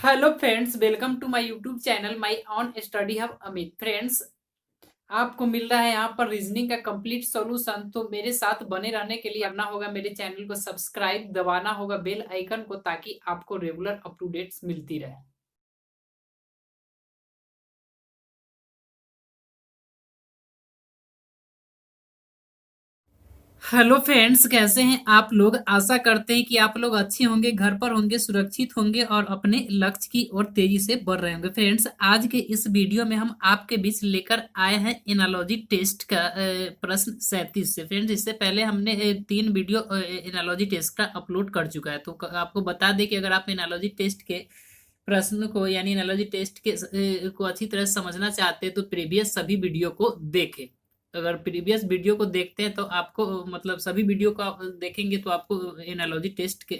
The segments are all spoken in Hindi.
Hello friends, welcome to my YouTube channel my own study hub Amit. Friends, आपको मिल रहा है यहाँ पर रीजनिंग का कंप्लीट सॉल्यूशन। तो मेरे साथ बने रहने के लिए करना होगा, मेरे चैनल को सब्सक्राइब, दबाना होगा बेल आइकन को, ताकि आपको रेगुलर अप टू डेट्स मिलती रहे। हेलो फ्रेंड्स, कैसे हैं आप लोग? आशा करते हैं कि आप लोग अच्छे होंगे, घर पर होंगे, सुरक्षित होंगे और अपने लक्ष्य की ओर तेजी से बढ़ रहे होंगे। फ्रेंड्स, आज के इस वीडियो में हम आपके बीच लेकर आए हैं एनालॉजी टेस्ट का प्रश्न 37 से। फ्रेंड्स, इससे पहले हमने 3 वीडियो एनालॉजी टेस्ट का अपलोड कर चुका है। तो आपको बता दें कि अगर आप एनालॉजी टेस्ट के प्रश्न को यानी एनालॉजी टेस्ट के को अच्छी तरह से समझना चाहते हैं तो प्रीवियस सभी वीडियो को देखें। अगर प्रीवियस वीडियो को देखते हैं तो आपको मतलब सभी वीडियो को आप देखेंगे तो आपको एनालॉजी टेस्ट के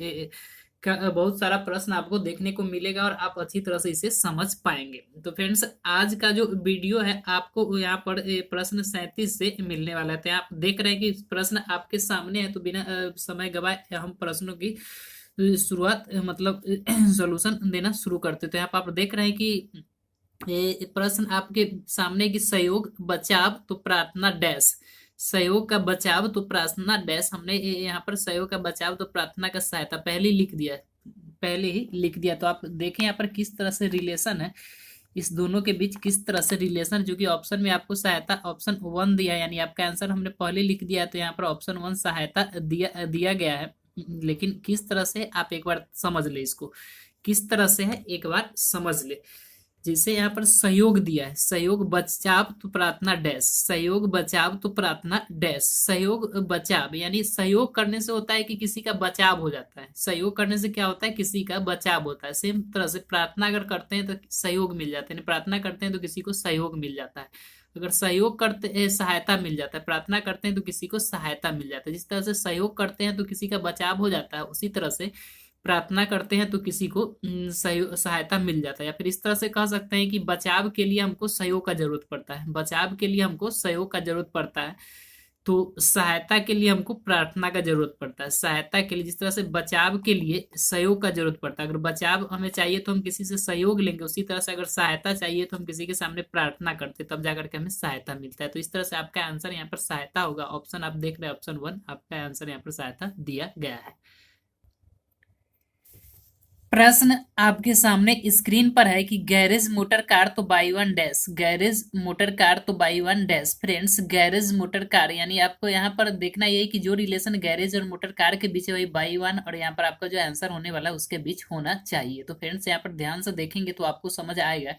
का बहुत सारा प्रश्न आपको देखने को मिलेगा और आप अच्छी तरह से इसे समझ पाएंगे। तो फ्रेंड्स, आज का जो वीडियो है आपको यहाँ पर प्रश्न 37 से मिलने वाला है। तो आप देख रहे हैं कि प्रश्न आपके सामने है, तो बिना समय गवाए हम प्रश्नों की शुरुआत मतलब सॉल्यूशन देना शुरू करते। तो यहाँ पर आप देख रहे हैं कि ये प्रश्न आपके सामने की सहयोग बचाव तो प्रार्थना डैश। सहयोग का बचाव तो प्रार्थना डैश। हमने यहाँ पर सहयोग का बचाव तो प्रार्थना का सहायता पहले ही लिख दिया, पहले ही लिख दिया। तो आप देखें यहाँ पर किस तरह से रिलेशन है, इस दोनों के बीच किस तरह से रिलेशन, जो कि ऑप्शन में आपको सहायता ऑप्शन 1 दिया, यानी आपका आंसर हमने पहले लिख दिया है। तो यहाँ पर ऑप्शन 1 सहायता दिया दिया गया है। लेकिन किस तरह से आप एक बार समझ ले इसको, किस तरह से है एक बार समझ ले। जैसे यहाँ पर सहयोग दिया है, सहयोग बचाव तो प्रार्थना डैश, सहयोग बचाव तो प्रार्थना डैश। सहयोग बचाव यानी सहयोग करने से होता है कि किसी का बचाव हो जाता है। सहयोग करने से क्या होता है, किसी का बचाव होता है। सेम तरह से प्रार्थना अगर करते हैं तो सहयोग मिल जाता है, यानी प्रार्थना करते हैं तो किसी को सहयोग मिल जाता है। अगर सहयोग करते सहायता मिल जाता है, प्रार्थना करते हैं तो किसी को सहायता मिल जाता है। जिस तरह से सहयोग करते हैं तो किसी का बचाव हो जाता है, उसी तरह से प्रार्थना करते हैं तो किसी को सहायता मिल जाता है। या फिर इस तरह से कह सकते हैं कि बचाव के लिए हमको सहयोग का जरूरत पड़ता है, बचाव के लिए हमको सहयोग का जरूरत पड़ता है, तो सहायता के लिए हमको प्रार्थना का जरूरत पड़ता है। सहायता के लिए, जिस तरह से बचाव के लिए सहयोग का जरूरत पड़ता है, अगर बचाव हमें चाहिए तो हम किसी से सहयोग लेंगे, उसी तरह से अगर सहायता चाहिए तो हम किसी के सामने प्रार्थना करते, तब जाकर के हमें सहायता मिलता है। तो इस तरह से आपका आंसर यहाँ पर सहायता होगा। ऑप्शन आप देख रहे हैं, ऑप्शन 1 आपका आंसर यहाँ पर सहायता दिया गया है। प्रश्न आपके सामने स्क्रीन पर है कि गैरेज मोटर कार तो by one dash, garage motor car तो by one dash. Friends, garage motor car यानी आपको यहाँ पर देखना यही कि जो रिलेशन गैरेज और मोटर कार के बीच है वही बाई वन, और यहाँ पर आपका जो आंसर होने वाला है उसके बीच होना चाहिए। तो फ्रेंड्स, यहाँ पर ध्यान से देखेंगे तो आपको समझ आएगा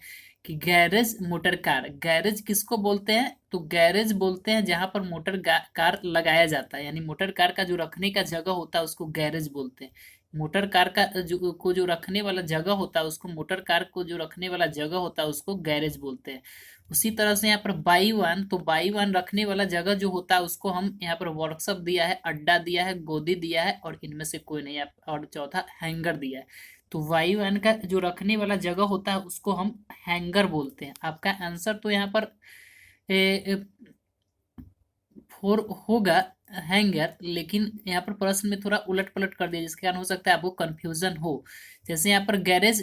कि गैरेज मोटर कार, गैरेज किसको बोलते हैं? तो गैरेज बोलते हैं जहां पर मोटर कार लगाया जाता है, यानी मोटर कार का जो रखने का जगह होता है उसको गैरेज बोलते हैं। मोटर कार का जो रखने वाला जगह होता है उसको, मोटर कार को जो रखने वाला जगह होता है उसको गैरेज बोलते हैं। उसी तरह से यहाँ पर बाई वन, तो बाई वन रखने वाला जगह जो होता है उसको हम यहाँ पर वर्कशॉप दिया है, अड्डा दिया है, गोदी दिया है, और इनमें से कोई नहीं, और चौथा हैंगर दिया है। तो वाई वन का जो रखने वाला जगह होता है उसको हम हैंगर बोलते हैं। आपका आंसर तो यहाँ पर फोर होगा, हैंगर। लेकिन यहाँ पर प्रश्न में थोड़ा उलट पलट कर दिया, जिसके कारण हो सकता है आपको कंफ्यूजन हो। जैसे यहाँ पर गैरेज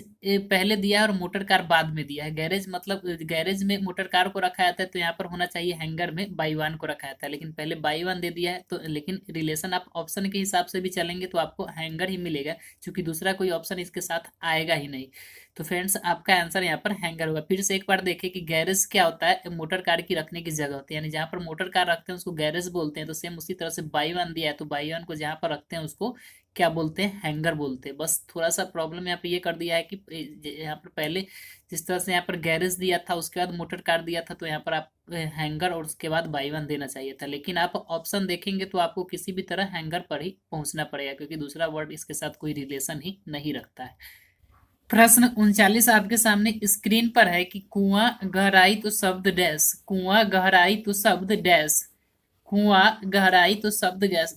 पहले दिया है और मोटर कार बाद में दिया है। गैरेज मतलब गैरेज में मोटर कार को रखा जाता है, तो यहाँ पर होना चाहिए हैंगर में बाई वन को रखा जाता है, लेकिन पहले बाई वन दे दिया है। तो लेकिन रिलेशन आप ऑप्शन के हिसाब से भी चलेंगे तो आपको हैंगर ही मिलेगा, क्योंकि दूसरा कोई ऑप्शन इसके साथ आएगा ही नहीं। तो फ्रेंड्स, आपका आंसर यहाँ पर हैंगर होगा। फिर से एक बार देखिए कि गैरेज क्या होता है, मोटर कार की रखने की जगह होती है, यानी जहाँ पर मोटर कार रखते हैं उसको गैरेज बोलते हैं। तो सेम उसी तरह से बाई वन दिया है, तो बाई वन को जहाँ पर रखते हैं उसको क्या बोलते हैं, हैंगर बोलते हैं। बस थोड़ा सा प्रॉब्लम यहाँ पे ये कर दिया है कि यहाँ पर पहले जिस तरह से यहाँ पर गैरेज दिया था उसके बाद मोटर कार दिया था, तो यहाँ पर आप हैंगर और उसके बाद बाई वन देना चाहिए था। लेकिन आप ऑप्शन देखेंगे तो आपको किसी भी तरह हैंगर पर ही पहुंचना पड़ेगा, क्योंकि दूसरा वर्ड इसके साथ कोई रिलेशन ही नहीं रखता है। प्रश्न 39 आपके सामने स्क्रीन पर है कि कुआं गहराई तो शब्द डैश, कुआं गहराई तो शब्द डैश, कुआं गहराई तो शब्द गैस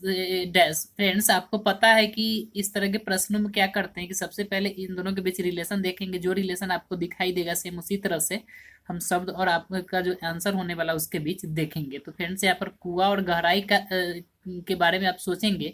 डैश। फ्रेंड्स, आपको पता है कि इस तरह के प्रश्नों में क्या करते हैं कि सबसे पहले इन दोनों के बीच रिलेशन देखेंगे, जो रिलेशन आपको दिखाई देगा सेम उसी तरह से हम शब्द और आपका जो आंसर होने वाला उसके बीच देखेंगे। तो फ्रेंड्स, यहाँ पर कुआं और गहराई का के बारे में आप सोचेंगे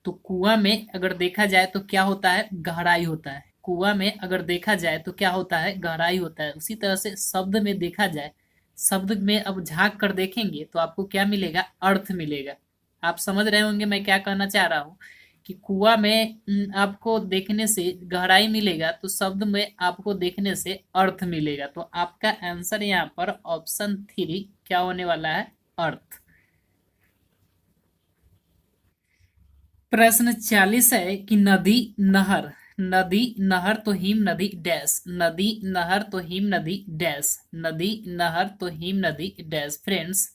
तो कुआं में अगर देखा जाए तो क्या होता है, गहराई होता है। कुआं में अगर देखा जाए तो क्या होता है, गहराई होता है। उसी तरह से शब्द में देखा जाए, शब्द में अब झांक कर देखेंगे तो आपको क्या मिलेगा, अर्थ मिलेगा। आप समझ रहे होंगे मैं क्या कहना चाह रहा हूँ, कि कुआं में आपको देखने से गहराई मिलेगा, तो शब्द में आपको देखने से अर्थ मिलेगा। तो आपका आंसर यहाँ पर ऑप्शन 3 क्या होने वाला है, अर्थ। प्रश्न 40 है कि नदी नहर, नदी नहर तो हिम नदी डैश, नदी नहर तो हिम नदी डैश, नदी नहर तो हिम नदी डैश। फ्रेंड्स,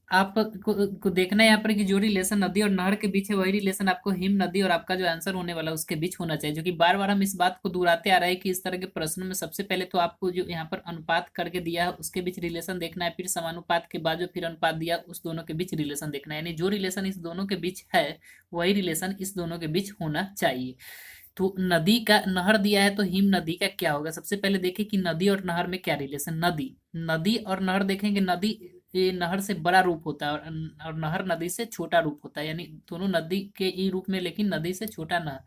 आपको देखना है यहाँ पर कि जो रिलेशन नदी और नहर के बीच है वही रिलेशन आपको हिम नदी और आपका जो आंसर होने वाला है उसके बीच होना चाहिए। जो कि बार बार हम इस बात को दोहराते आ रहे हैं कि इस तरह के प्रश्नों में सबसे पहले तो आपको जो यहाँ पर अनुपात करके दिया है उसके बीच रिलेशन देखना है, फिर समानुपात के बाद जो फिर अनुपात दिया उस दोनों के बीच रिलेशन देखना है, यानी जो रिलेशन इस दोनों के बीच है वही रिलेशन इस दोनों के बीच होना चाहिए। तो नदी का, नहर दिया है तो हिम नदी का क्या होगा। सबसे पहले देखें कि नदी और नहर में क्या रिलेशन, नदी, नदी और नहर देखेंगे, नदी ये नहर से बड़ा रूप होता है और नहर नदी से छोटा रूप होता है, यानी दोनों नदी के ही रूप में लेकिन नदी से छोटा नहर।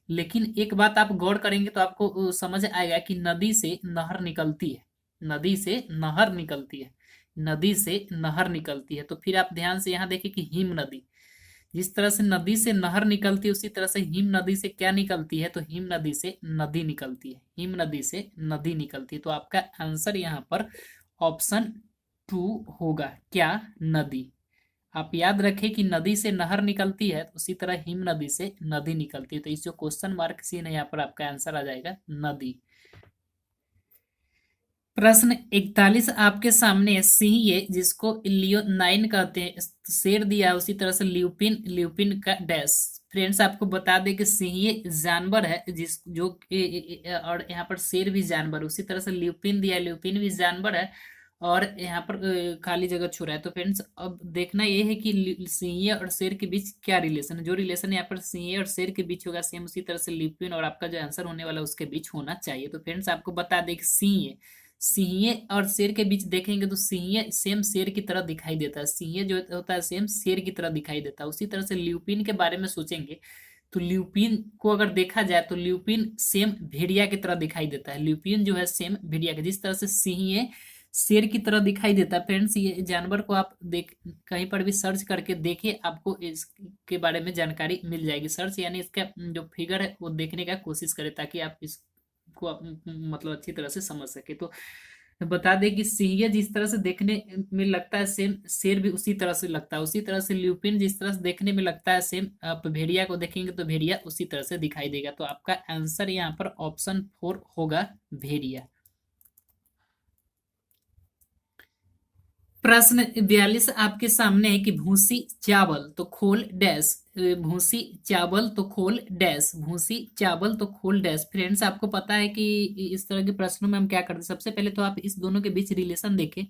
लेकिन एक बात आप गौर करेंगे तो आपको समझ आएगा कि नदी से नहर निकलती है, नदी से नहर निकलती है, नदी से नहर निकलती है। तो फिर आप ध्यान से यहाँ देखें कि हिम नदी, जिस तरह से नदी से नहर निकलती है उसी तरह से हिम नदी से क्या निकलती है, तो हिम नदी से नदी निकलती है, हिम नदी से नदी निकलती है। तो आपका आंसर यहाँ पर ऑप्शन 2 होगा, क्या, नदी। आप याद रखें कि नदी से नहर निकलती है तो उसी तरह हिम नदी से नदी निकलती है। तो इस जो क्वेश्चन मार्क सीन है यहाँ पर आपका आंसर आ जाएगा नदी। प्रश्न 41 आपके सामने, सिंह ये जिसको लियोनाइन कहते हैं, शेर दिया है, उसी तरह से ल्यूपिन, ल्यूपिन का डैश। फ्रेंड्स, आपको बता दें कि सिंह ये जानवर है जिस जो और यहाँ पर शेर भी जानवर, उसी तरह से ल्यूपिन दिया है, ल्यूपिन भी जानवर है और यहाँ पर खाली जगह छोड़ा है। तो फ्रेंड्स, अब देखना ये है कि सिंह और शेर के बीच क्या रिलेशन है। जो रिलेशन यहाँ पर सिंह और शेर के बीच होगा सेम उसी तरह से ल्यूपिन और आपका जो आंसर होने वाला है उसके बीच होना चाहिए। तो फ्रेंड्स, आपको बता दें कि सिंह, सिंह और शेर के बीच देखेंगे तो सिंह सेम शेर की तरह दिखाई देता है, सिंह जो होता है सेम शेर की तरह दिखाई देता है। उसी तरह से ल्यूपिन के बारे में सोचेंगे तो ल्यूपिन को अगर देखा जाए तो ल्यूपिन सेम भेड़िया की तरह दिखाई देता है, ल्यूपिन जो है सेम भेड़िया के, जिस तरह से सिंह शेर की तरह दिखाई देता है। फ्रेंड्स, ये जानवर को आप देख कहीं पर भी सर्च करके देखिए, आपको इसके बारे में जानकारी मिल जाएगी। सर्च यानी इसका जो फिगर है वो देखने का कोशिश करें ताकि आप इस को मतलब अच्छी तरह से समझ सके। तो बता दें कि सिंह जिस तरह से देखने में लगता है सेम शेर भी उसी तरह से लगता है, उसी तरह से ल्यूपिन जिस तरह से देखने में लगता है सेम, आप भेड़िया को देखेंगे तो भेड़िया उसी तरह से दिखाई देगा। तो आपका आंसर यहाँ पर ऑप्शन 4 होगा, भेड़िया। प्रश्न 42 आपके सामने है कि भूसी चावल तो खोल डैश, भूसी चावल तो खोल डैश, भूसी चावल तो खोल डैश। फ्रेंड्स, आपको पता है कि इस तरह के प्रश्नों में हम क्या करते हैं, सबसे पहले तो आप इस दोनों के बीच रिलेशन देखें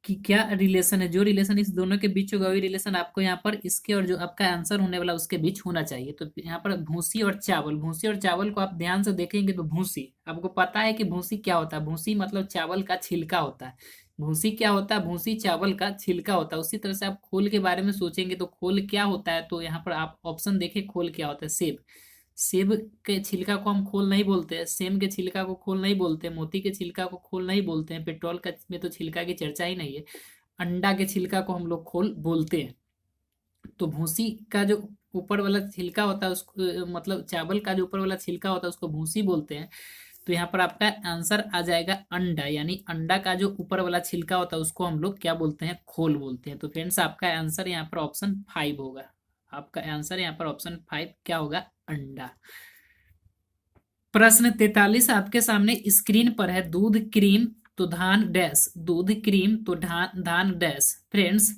कि क्या रिलेशन है। जो रिलेशन इस दोनों के बीच होगा वही रिलेशन आपको यहाँ पर इसके और जो आपका आंसर होने वाला उसके बीच होना चाहिए। तो यहाँ पर भूसी और चावल, भूसी और चावल को आप ध्यान से देखेंगे तो भूसी, आपको पता है कि भूसी क्या होता है, भूसी मतलब चावल का छिलका होता है। भूसी क्या होता है, भूसी चावल का छिलका होता है। उसी तरह से आप खोल के बारे में सोचेंगे तो खोल क्या होता है, तो यहाँ पर आप ऑप्शन देखें, खोल क्या होता है, सेब। सेब के छिलका को हम खोल नहीं बोलते हैं, सेम के छिलका को खोल नहीं बोलते हैं, मोती के छिलका को खोल नहीं बोलते हैं, पेट्रोल का में तो छिलका की चर्चा ही नहीं है, अंडा के छिलका को हम लोग खोल बोलते हैं। तो भूसी का जो ऊपर वाला छिलका होता है उसको मतलब चावल का जो ऊपर वाला छिलका होता है उसको भूसी बोलते हैं। तो यहाँ पर आपका आंसर आ जाएगा अंडा, यानी अंडा का जो ऊपर वाला छिलका होता है उसको हम लोग क्या बोलते हैं, खोल बोलते हैं। तो फ्रेंड्स, आपका आंसर यहाँ पर ऑप्शन 5 होगा, आपका आंसर यहाँ पर ऑप्शन 5 क्या होगा, अंडा। प्रश्न 43 आपके सामने स्क्रीन पर है, दूध क्रीम तो धान डैश, दूध क्रीम तो धान धान डैश। फ्रेंड्स,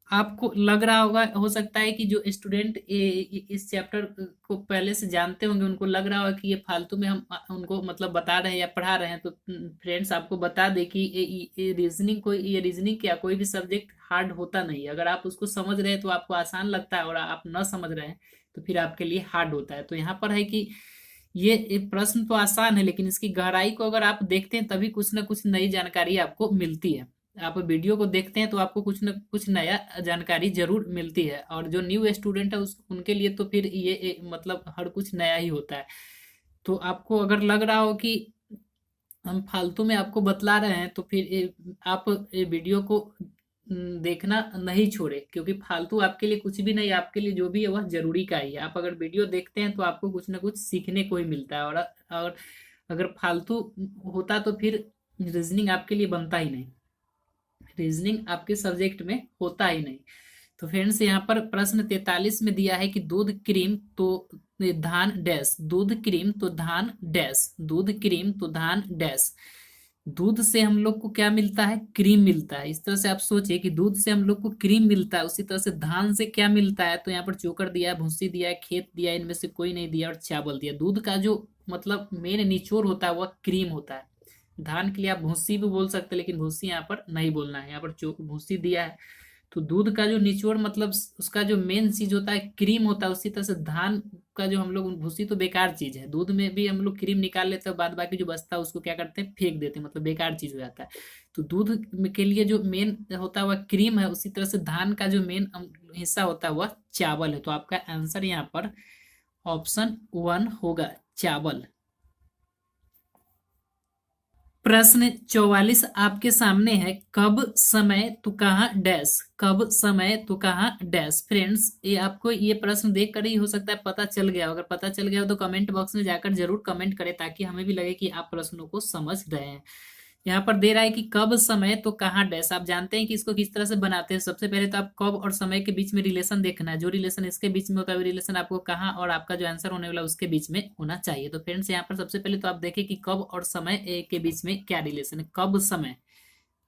आपको लग रहा होगा, हो सकता है कि जो स्टूडेंट इस चैप्टर को पहले से जानते होंगे उनको लग रहा होगा कि ये फालतू में हम उनको मतलब बता रहे हैं या पढ़ा रहे हैं। तो फ्रेंड्स, आपको बता दें कि ये रीजनिंग, कोई ये रीजनिंग क्या कोई भी सब्जेक्ट हार्ड होता नहीं है। अगर आप उसको समझ रहे हैं तो आपको आसान लगता है और आप न समझ रहे हैं तो फिर आपके लिए हार्ड होता है। तो यहाँ पर है कि ये प्रश्न तो आसान है लेकिन इसकी गहराई को अगर आप देखते हैं तभी कुछ ना कुछ नई जानकारी आपको मिलती है। आप वीडियो को देखते हैं तो आपको कुछ न कुछ नया जानकारी जरूर मिलती है, और जो न्यू स्टूडेंट है उस उनके लिए तो फिर ये मतलब हर कुछ नया ही होता है। तो आपको अगर लग रहा हो कि हम फालतू में आपको बतला रहे हैं, तो फिर आप ये वीडियो को देखना नहीं छोड़े, क्योंकि फालतू आपके लिए कुछ भी नहीं, आपके लिए जो भी है वह जरूरी का ही है। आप अगर वीडियो देखते हैं तो आपको कुछ ना कुछ सीखने को ही मिलता है, और अगर फालतू होता तो फिर रीजनिंग आपके लिए बनता ही नहीं, रीजनिंग आपके सब्जेक्ट में होता ही नहीं। तो फ्रेंड्स, यहाँ पर प्रश्न 43 में दिया है कि दूध क्रीम तो धान डैश, दूध क्रीम तो धान डैश, दूध क्रीम तो धान डैश। दूध से हम लोग को क्या मिलता है? क्रीम मिलता है। इस तरह से आप सोचिए कि दूध से हम लोग को क्रीम मिलता है, उसी तरह से धान से क्या मिलता है? तो यहाँ पर चोकर दिया है, भूसी दिया है, खेत दिया है, इनमें से कोई नहीं दिया, और चावल दिया। दूध का जो मतलब मेन निचोड़ होता है वह क्रीम होता है। धान के लिए आप भूसी भी बोल सकते हैं, लेकिन भूसी यहाँ पर नहीं बोलना है, यहाँ पर भूसी दिया है। तो दूध का जो निचोड़ मतलब उसका जो मेन चीज होता है क्रीम होता है। उसी तरह से धान का जो हम लोग, भूसी तो बेकार चीज है, दूध में भी हम लोग क्रीम निकाल लेते हैं, बाद बाकी जो बचता है उसको क्या करते हैं? फेंक देते हैं, मतलब बेकार चीज हो जाता है। तो दूध के लिए जो मेन होता है वह क्रीम है, उसी तरह से धान का जो मेन हिस्सा होता है वह चावल है। तो आपका आंसर यहाँ पर ऑप्शन 1 होगा, चावल। प्रश्न 44 आपके सामने है, कब समय तो कहाँ डैश, कब समय तो कहाँ डैश। फ्रेंड्स, ये आपको ये प्रश्न देख कर ही हो सकता है पता चल गया हो। अगर पता चल गया हो तो कमेंट बॉक्स में जाकर जरूर कमेंट करें, ताकि हमें भी लगे कि आप प्रश्नों को समझ रहे हैं। यहाँ पर दे रहा है कि कब समय तो कहाँ डैश। आप जानते हैं कि इसको किस तरह से बनाते हैं। सबसे पहले तो आप कब और समय के बीच में रिलेशन देखना है, जो रिलेशन इसके बीच में होता है वो रिलेशन आपको कहाँ और आपका जो आंसर होने वाला है उसके बीच में होना चाहिए। तो फ्रेंड्स, यहाँ पर सबसे पहले तो आप देखें कि कब और समय के बीच में क्या रिलेशन है। कब समय,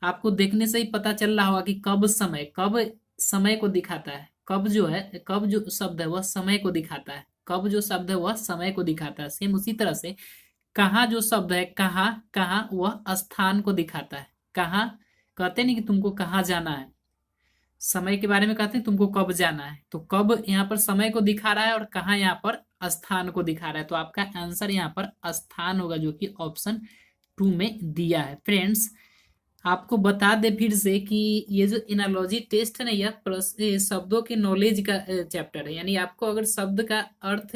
आपको देखने से ही पता चल रहा होगा कि कब समय, कब समय को दिखाता है। कब जो है, कब जो शब्द है वह समय को दिखाता है, कब जो शब्द है वह समय को दिखाता है। सेम उसी तरह से कहाँ जो शब्द है, कहाँ, कहाँ वह स्थान को दिखाता है। कहाँ कहते नहीं कि तुमको कहाँ जाना है, समय के बारे में कहते हैं तुमको कब जाना है। तो कब यहाँ पर समय को दिखा रहा है, और कहाँ यहाँ पर स्थान को दिखा रहा है। तो आपका आंसर यहाँ पर स्थान होगा, जो कि ऑप्शन 2 में दिया है। फ्रेंड्स, आपको बता दे फिर से कि ये जो एनालॉजी टेस्ट है ना, यह ये शब्दों के नॉलेज का चैप्टर है। यानी आपको अगर शब्द का अर्थ,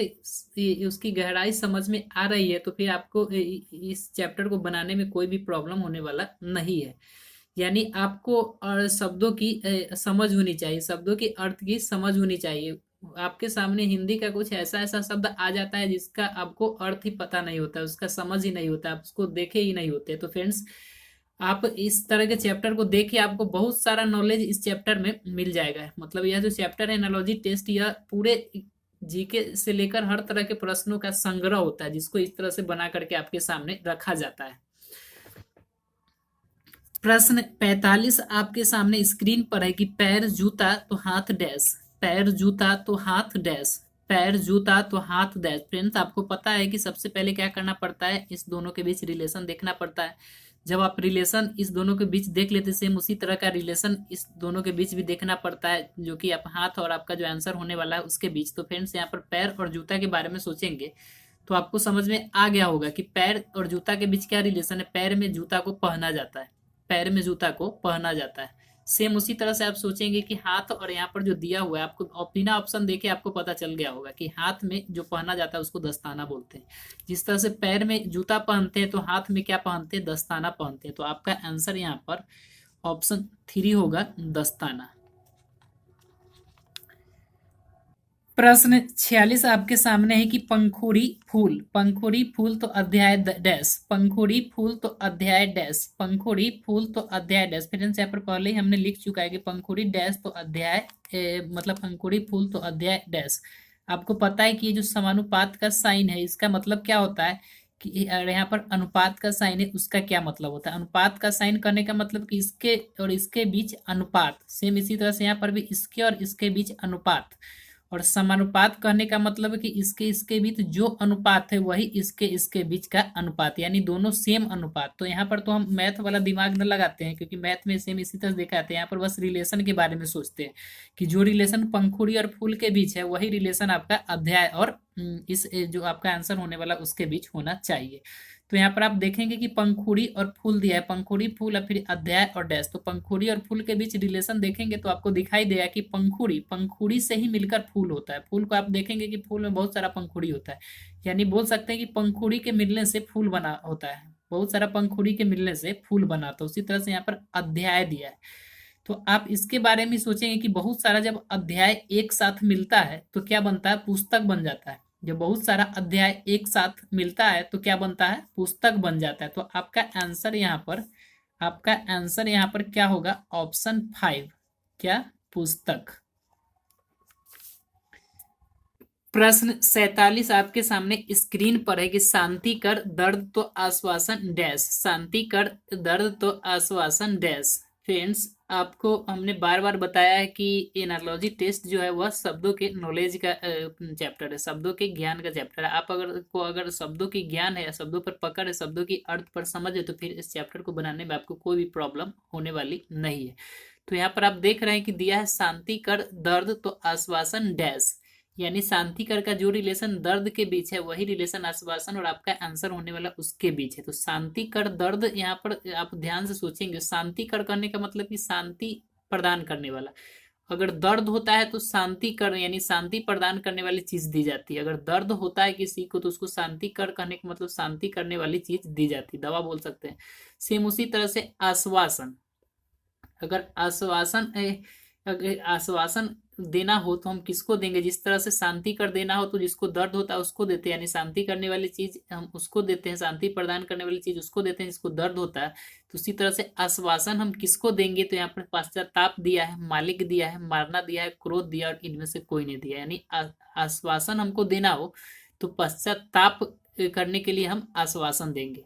उसकी गहराई समझ में आ रही है, तो फिर आपको इस चैप्टर को बनाने में कोई भी प्रॉब्लम होने वाला नहीं है। यानी आपको और शब्दों की समझ होनी चाहिए, शब्दों के अर्थ की समझ होनी चाहिए। आपके सामने हिंदी का कुछ ऐसा ऐसा शब्द आ जाता है जिसका आपको अर्थ ही पता नहीं होता, उसका समझ ही नहीं होता, आप उसको देखे ही नहीं होते। तो फ्रेंड्स, आप इस तरह के चैप्टर को देखिए, आपको बहुत सारा नॉलेज इस चैप्टर में मिल जाएगा। मतलब यह जो चैप्टर है एनालॉजी टेस्ट, यह पूरे जीके से लेकर हर तरह के प्रश्नों का संग्रह होता है, जिसको इस तरह से बना करके आपके सामने रखा जाता है। प्रश्न 45 आपके सामने स्क्रीन पर है कि पैर जूता तो हाथ डैश, पैर जूता तो हाथ डैश, पैर जूता तो हाथ डैश। फ्रेंड्स, आपको पता है कि सबसे पहले क्या करना पड़ता है? इस दोनों के बीच रिलेशन देखना पड़ता है। जब आप रिलेशन इस दोनों के बीच देख लेते, सेम उसी तरह का रिलेशन इस दोनों के बीच भी देखना पड़ता है, जो कि आप हाथ और आपका जो आंसर होने वाला है उसके बीच। तो फ्रेंड्स, यहाँ पर पैर और जूता के बारे में सोचेंगे तो आपको समझ में आ गया होगा कि पैर और जूता के बीच क्या रिलेशन है। पैर में जूता को पहना जाता है, पैर में जूता को पहना जाता है। सेम उसी तरह से आप सोचेंगे कि हाथ, और यहाँ पर जो दिया हुआ है आपको बिना ऑप्शन देके आपको पता चल गया होगा कि हाथ में जो पहना जाता है उसको दस्ताना बोलते हैं। जिस तरह से पैर में जूता पहनते हैं तो हाथ में क्या पहनते हैं? दस्ताना पहनते हैं। तो आपका आंसर यहाँ पर ऑप्शन 3 होगा, दस्ताना। प्रश्न 46 आपके सामने है कि पंखुड़ी फूल, पंखुड़ी फूल तो अध्याय डैश, पंखुड़ी फूल तो अध्याय डैश, पंखुड़ी फूल तो अध्याय डैश। फ्रेंड्स, यहाँ पर पहले ही हमने लिख चुका है कि पंखुड़ी डैश तो अध्याय मतलब पंखुड़ी फूल तो अध्याय डैश। आपको पता है कि ये जो समानुपात का साइन है, इसका मतलब क्या होता है कि यहाँ पर अनुपात का साइन है, उसका क्या मतलब होता है? अनुपात का साइन करने का मतलब कि इसके और इसके बीच अनुपात। सेम इसी तरह से यहाँ पर भी इसके और इसके बीच अनुपात। और समानुपात कहने का मतलब है कि इसके इसके बीच जो अनुपात है वही इसके इसके बीच का अनुपात, यानी दोनों सेम अनुपात। तो यहाँ पर तो हम मैथ वाला दिमाग न लगाते हैं, क्योंकि मैथ में सेम इसी तरह से दिखाते हैं। यहाँ पर बस रिलेशन के बारे में सोचते हैं कि जो रिलेशन पंखुड़ी और फूल के बीच है वही रिलेशन आपका अध्याय और इस जो आपका आंसर होने वाला उसके बीच होना चाहिए। तो यहाँ पर आप देखेंगे कि पंखुड़ी और फूल दिया है, पंखुड़ी फूल और फिर अध्याय और डैश। तो पंखुड़ी और फूल के बीच रिलेशन देखेंगे तो आपको दिखाई देगा कि पंखुड़ी पंखुड़ी से ही मिलकर फूल होता है। फूल को आप देखेंगे कि फूल में बहुत सारा पंखुड़ी होता है, यानी बोल सकते हैं कि पंखुड़ी के मिलने से फूल बना होता है, बहुत सारा पंखुड़ी के मिलने से फूल बना। तो उसी तरह से यहाँ पर अध्याय दिया है, तो आप इसके बारे में सोचेंगे कि बहुत सारा जब अध्याय एक साथ मिलता है तो क्या बनता है, पुस्तक बन जाता है। जब बहुत सारा अध्याय एक साथ मिलता है तो क्या बनता है, पुस्तक बन जाता है। तो आपका आंसर यहाँ पर क्या होगा, ऑप्शन 5, क्या, पुस्तक। प्रश्न 47 आपके सामने स्क्रीन पर है कि शांति कर दर्द तो आश्वासन डैश, शांति कर दर्द तो आश्वासन डैश। फ्रेंड्स, आपको हमने बार बार बताया है कि एनालॉजी टेस्ट जो है वह शब्दों के नॉलेज का चैप्टर है, शब्दों के ज्ञान का चैप्टर है। आप अगर शब्दों की ज्ञान है या शब्दों पर पकड़ है, शब्दों की अर्थ पर समझ है, तो फिर इस चैप्टर को बनाने में आपको कोई भी प्रॉब्लम होने वाली नहीं है। तो यहाँ पर आप देख रहे हैं कि दिया है शांति कर दर्द तो आश्वासन डैश, यानी शांति कर का जो रिलेशन दर्द के बीच है वही रिलेशन आश्वासन और आपका आंसर होने वाला उसके बीच है। तो शांति कर दर्द, यहाँ पर आप ध्यान से सोचेंगे, शांति कर करने का मतलब कि शांति प्रदान करने वाला। अगर दर्द होता है तो शांति कर यानी शांति प्रदान करने वाली चीज दी जाती है। अगर दर्द होता है किसी को तो उसको शांति कर कहने का मतलब शांति करने वाली चीज दी जाती है, दवा बोल सकते हैं। सेम उसी तरह से आश्वासन, अगर आश्वासन देना हो तो हम किसको देंगे, जिस तरह से शांति कर देना हो तो जिसको दर्द होता है उसको देते हैं, यानी शांति करने वाली चीज हम उसको देते हैं, शांति प्रदान करने वाली चीज उसको देते हैं जिसको दर्द होता है। तो उसी तरह से आश्वासन हम किसको देंगे, तो यहाँ पर पश्चाताप दिया है, मालिक दिया है, मारना दिया है, क्रोध दिया और इनमें से कोई नहीं दिया। यानी आश्वासन हमको देना हो तो पश्चाताप करने के लिए हम आश्वासन देंगे,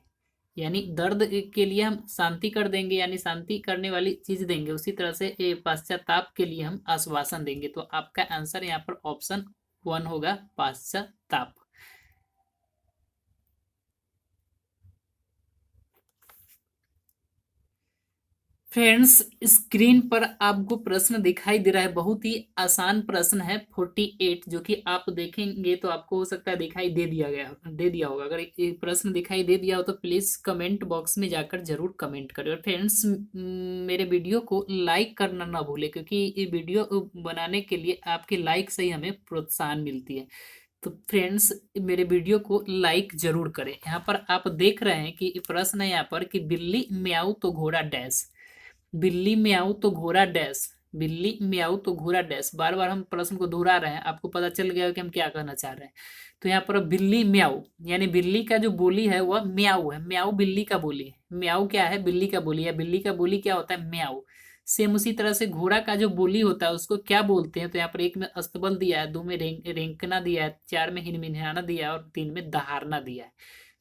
यानी दर्द के लिए हम शांति कर देंगे, यानी शांति करने वाली चीज देंगे। उसी तरह से पश्चाताप के लिए हम आश्वासन देंगे। तो आपका आंसर यहाँ पर ऑप्शन 1 होगा, पश्चाताप। फ्रेंड्स, स्क्रीन पर आपको प्रश्न दिखाई दे रहा है, बहुत ही आसान प्रश्न है 48, जो कि आप देखेंगे तो आपको हो सकता है दिखाई दे दिया होगा। अगर ये प्रश्न दिखाई दे दिया हो तो प्लीज कमेंट बॉक्स में जाकर जरूर कमेंट करें। और फ्रेंड्स, मेरे वीडियो को लाइक करना ना भूले, क्योंकि ये वीडियो बनाने के लिए आपके लाइक से ही हमें प्रोत्साहन मिलती है। तो फ्रेंड्स, मेरे वीडियो को लाइक जरूर करें। यहाँ पर आप देख रहे हैं कि प्रश्न है यहाँ पर कि बिल्ली म्याऊ तो घोड़ा डैश, बिल्ली म्याऊ तो घोड़ा डैश, बिल्ली म्याऊ तो घोड़ा डैश। बार बार हम प्रश्न को दोहरा रहे हैं, आपको पता चल गया कि हम क्या कहना चाह रहे हैं। तो यहाँ पर बिल्ली म्याऊ, यानी बिल्ली का जो बोली है वह म्याऊ है, म्याऊ बिल्ली का बोली है, म्याऊ क्या है, बिल्ली का बोली है, बिल्ली का बोली क्या होता है, म्याऊ। सेम उसी तरह से घोड़ा का जो बोली होता है उसको क्या बोलते हैं, तो यहाँ पर 1 में अस्तबल दिया है, 2 में रेंकना दिया है, 4 में हिनमिनाना दिया है और 3 में दहाड़ना दिया है।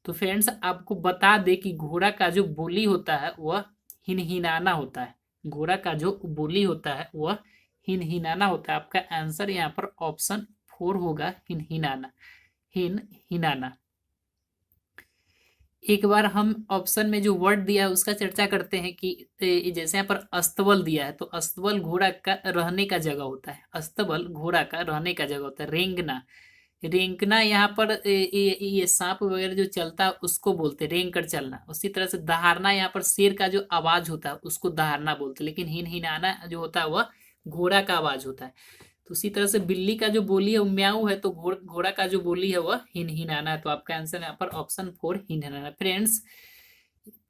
तो फ्रेंड्स, आपको बता दे कि घोड़ा का जो बोली होता है वह हिनहिनाना होता है, घोड़ा का जो बोली होता है वह हिनहिनाना होता है। आपका आंसर यहाँ पर ऑप्शन 4 होगा, हिनहिनाना, हिनहिनाना। एक बार हम ऑप्शन में जो वर्ड दिया है उसका चर्चा करते हैं कि जैसे यहाँ पर अस्तबल दिया है तो अस्तबल घोड़ा का रहने का जगह होता है, अस्तबल घोड़ा का रहने का जगह होता है। रेंगना, रेंकना यहाँ पर ये सांप वगैरह जो चलता है उसको बोलते हैं रेंग कर चलना। उसी तरह से दहाड़ना, यहाँ पर शेर का जो आवाज होता है उसको दहाड़ना बोलते हैं, लेकिन हिनहिनाना जो होता है वह घोड़ा का आवाज होता है। तो उसी तरह से बिल्ली का जो बोली है वो म्याऊ है, तो घोड़ा का जो बोली है वह हिनहिनाना है। तो आपका आंसर यहाँ पर ऑप्शन 4 हिनहिनाना। फ्रेंड्स,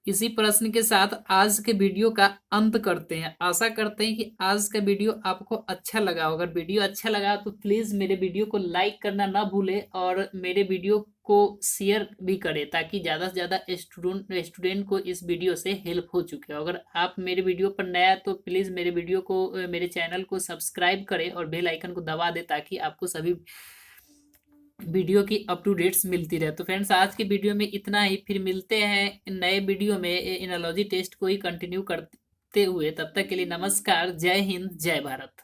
इसी प्रश्न के साथ आज के वीडियो का अंत करते हैं। आशा करते हैं कि आज का वीडियो आपको अच्छा लगा होगा। अगर वीडियो अच्छा लगा तो प्लीज़ मेरे वीडियो को लाइक करना ना भूलें और मेरे वीडियो को शेयर भी करें, ताकि ज़्यादा से ज़्यादा स्टूडेंट को इस वीडियो से हेल्प हो चुके हो। अगर आप मेरे वीडियो पर नया तो प्लीज़ मेरे चैनल को सब्सक्राइब करें और बेल आइकन को दबा दें, ताकि आपको सभी वीडियो की अप टू डेट्स मिलती रहे। तो फ्रेंड्स, आज के वीडियो में इतना ही, फिर मिलते हैं नए वीडियो में एनालॉजी टेस्ट को ही कंटिन्यू करते हुए। तब तक के लिए नमस्कार, जय हिंद, जय भारत।